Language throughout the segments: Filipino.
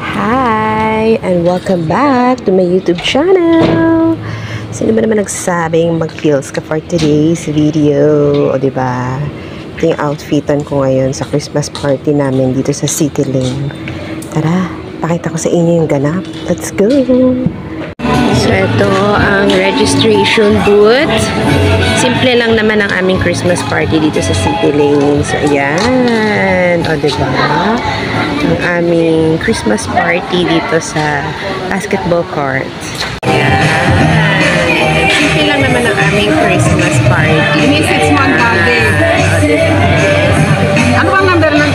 Hi! And welcome back to my YouTube channel! Sino ba naman nagsasabing mag-heels ka for today's video? O diba? Ito yung outfitan ko ngayon sa Christmas party namin dito sa City Lane. Tara, pakita ko sa inyo yung ganap. Let's go! So, ito ang registration booth. Simple lang naman ang aming Christmas party dito sa City Lane. So, ayan. O, diba? Ang aming Christmas party dito sa basketball court. Ayan. Simple lang naman ang aming Christmas party. Ini 6-month birthday. O, diba? Ano bang number ng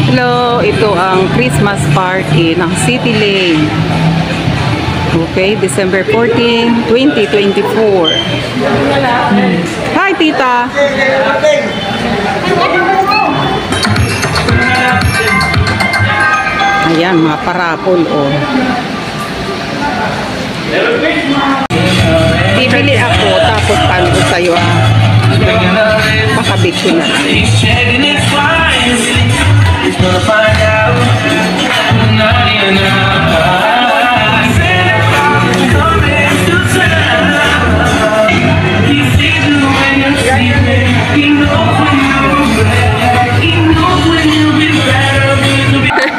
Hello, ito ang Christmas party ng City Lane. Okay, December 14, 2024. Hi, tita! Ayan, mga parapol, oh. Bibili ako, tapos paano ko sa'yo, makabit ko na. Gonna find out.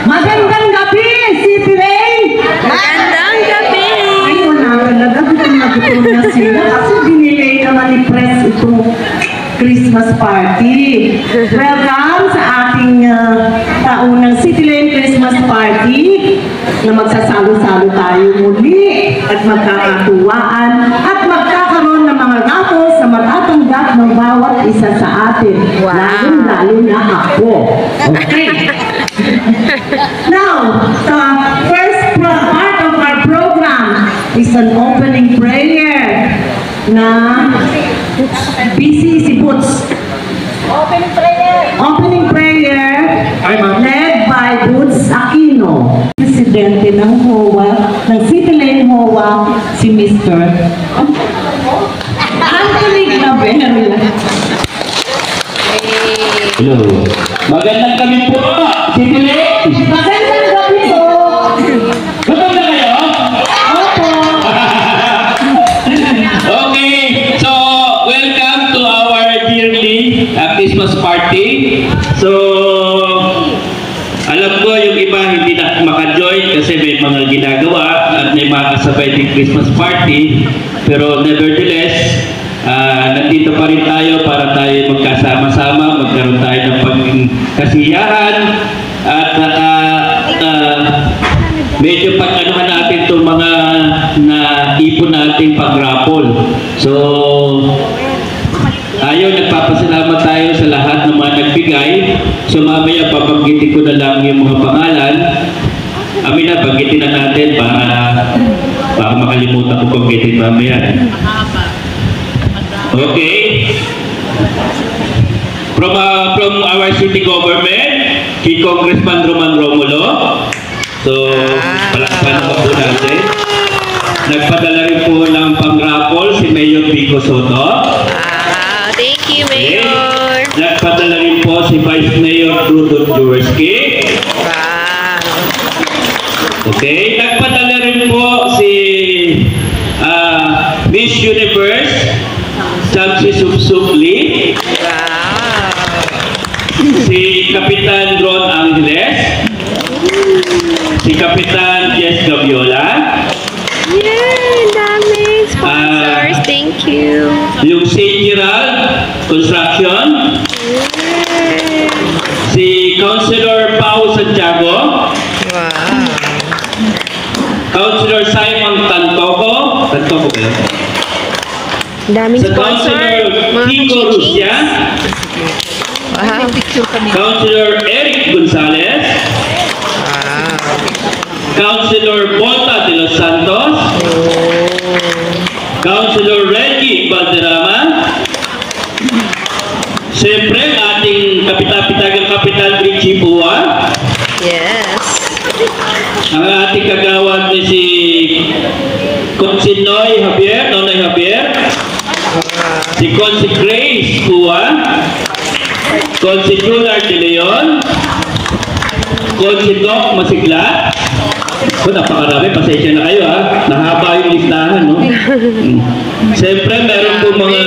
Magandang gabi, City Lane! Magandang gabi! Ay, wala talaga. Gutom na sila. Kasi dinilay naman ni Press itong Christmas party. Welcome sa ating taunang City Lane Christmas party na magsasalo-salo tayo muli at magkakatuwaan at magkakaroon ng mga raffles na matatanggap ng bawat isa sa atin. Wow. Lalo na ako. Okay. Now, the first part of our program is an opening prayer na busy si Boots. Opening prayer led by Boots Aquino. Presidente ng HOA, ng City Lane HOA, si Mr. Anthony Gabriel. Hello. Magandang gabi po, City Lane. Magandang gabi po. Gutom na kayo? Opo. Okay, so welcome to our yearly Christmas party. So, alam ko yung iba hindi na maka-join kasi may mga ginagawa at may mga kasabay din Christmas party. Pero nevertheless, nandito pa rin tayo para tayo magkasama-sama, magkaroon tayo ng pagkasiyahan at medyo pag-anuhan natin itong mga naipon natin pag-raffle. So, nagpapasalamat tayo sa lahat ng mga nagbigay. So, mamaya papanggitin ko na lang yung mga pangalan. Amin na, panggitin na natin para makalimutan ko panggitin mamaya. Okay. From our city government, si Congressman Roman Romulo. So, palakpakan po natin. Nagpadala rin po ng pang-raffle si Mayor Vico Soto. Thank you, Mayor! Okay. Nagpadala rin po si Vice Mayor Dudut Jaworski. Wow! Okay. Nagpadala rin po si Miss Universe Samsi Subsubli. Wow! Si Kapitan Ron Angeles. Si Kapitan Jess Gaviola. Yay! Dami sponsors! Thank you! Yung St. Gerald Construction. Yay! Si Councilor Pao Santiago. Wow! Councilor Simon Tantoco. Tantoco ba yun? Daming Sa sponsor! Councilor Mga Kiko Lucia. Wow! Councilor Eric Gonzalez. Wow! Councilor Volta de los Santos. Councilor Reggie Valderrama. Siyempre, ating kapitapitagang Kapitan Richie Bua. Yes! Ang ating kagawad ni si Nonoy Javier. Si Consi Grace Kua, Consi Jular de Leon, Consi Doc Masigla. Napakarami, pasensya na kayo ha. Nahaba yung listahan, no? Siyempre, meron po mga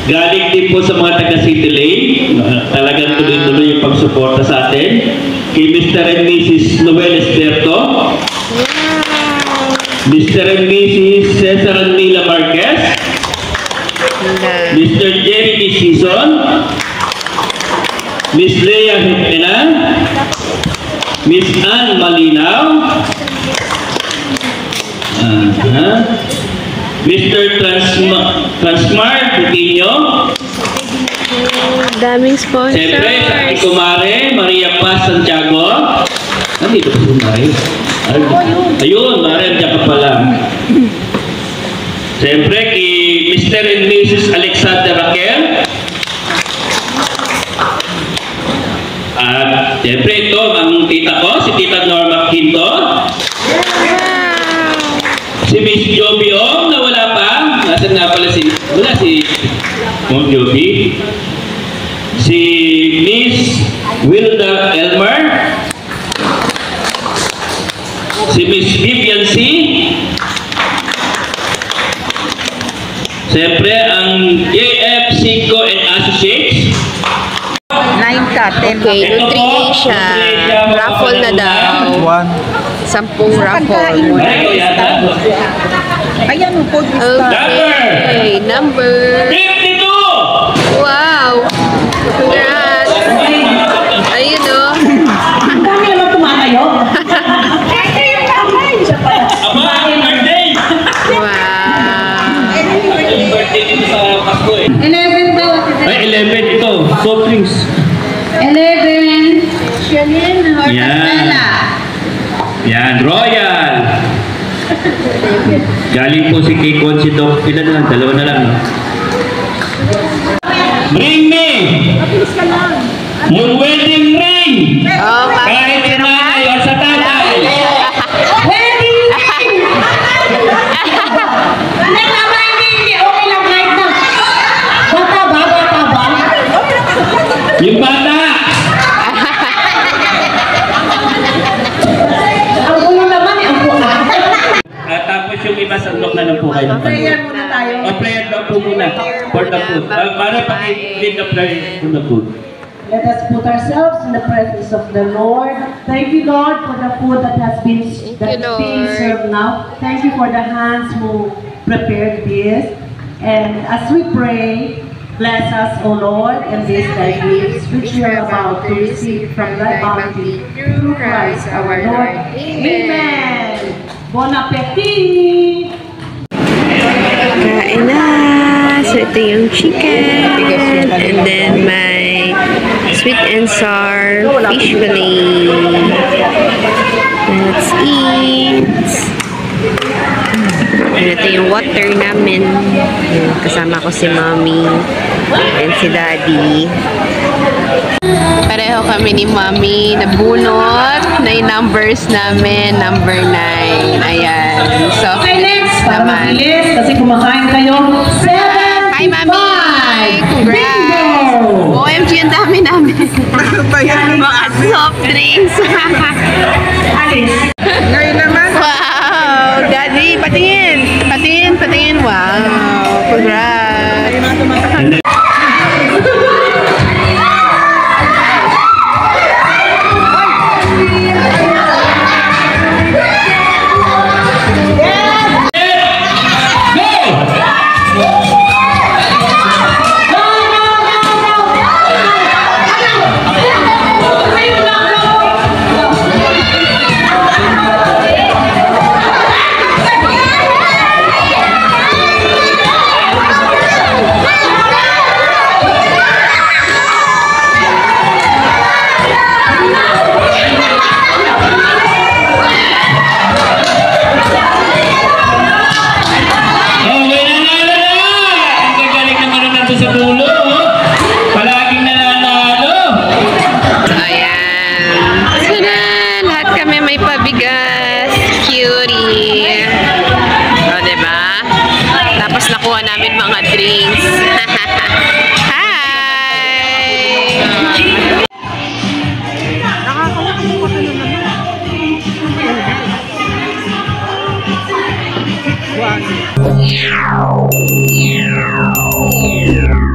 galing din po sa mga taga City Lane. Talagang tuloy-tuloy yung pagsuporta sa atin. Kay Mr. and Mrs. Noel Esperto. Mr. and Mrs. Cesar and Mila Marquez. Mr. Jeremy Season. Miss Leia Hipena. Miss Ann Malinaw. Mr. Transmar Coutinho. Daming sponsors. Siyempre, sa Kumare, Maria Paz Santiago. Nandito po Kumare. Ayun, Mare, andiyan ka pala. Siyempre, kay Mr. and Mrs. Alexander Raquel. At siyempre, ito, ang tita ko, si Tita Norma Quinto. Si Miss Joby Ong, na wala pa. Nasaan nga pala si... Wala si... Mom Joby. Si Miss Wilda Elmer. Si Miss Vivian C. Siyempre, ang JF Cinco and Associates. 9 ka, 10 Okay, Nutricia. Raffle na daw. 10 raffle. Ito yata. Ayan, po. Okay, number 52! wow! Congrats! Ayun o. Ang dami naman tumatayo. Aba, happy birthday! Wow! Happy birthday dito sa Pasko eh. 11 ba? Ay, 11 ito. Soft drinks. 11. Shalin, Yan. Yan, Royal. Galing po si kay Consi Doc. Ilan na lang? 2 na lang. No? Bring me! Yung wedding ring! Oh, Kahit sa nanay o sa tatay. Wedding ring! Naglaman hindi. Okay lang kahit na. Bata ba? Bata ba? Yung bata! Ang ulo naman eh. Ang buka. At tapos yung iba sandok na lang po kayo. Prayer muna tayo. O prayer lang po muna for the food. Para pag-lead the prayer for the food. Let us put ourselves in the presence of the Lord. Thank you, Lord, for the food that has been being served now. Thank you for the hands who prepared this. And as we pray, bless us, O Lord, and these thy gifts, which we are about to receive from thy bounty through Christ our Lord. Amen. Bon appetit! Kain na! So, ito yung chicken. And then, my sweet and sour fish fillet. Let's eat! And ito yung water namin. Kasama ko si Mommy and si Daddy. Pareho kami ni Mommy nabunot na yung numbers namin, number 9. Ayan. So, Okay, next. Para naman. mabilis, kasi kumakain kayo. 75! Hi, Mami! Congrats! Bingo! OMG, ang dami namin. Mga soft drinks. Alis. Ngayon naman. Wow! Daddy, patingin! Patingin, patingin. Wow! Congrats! namin mga drinks. drinks. Hi!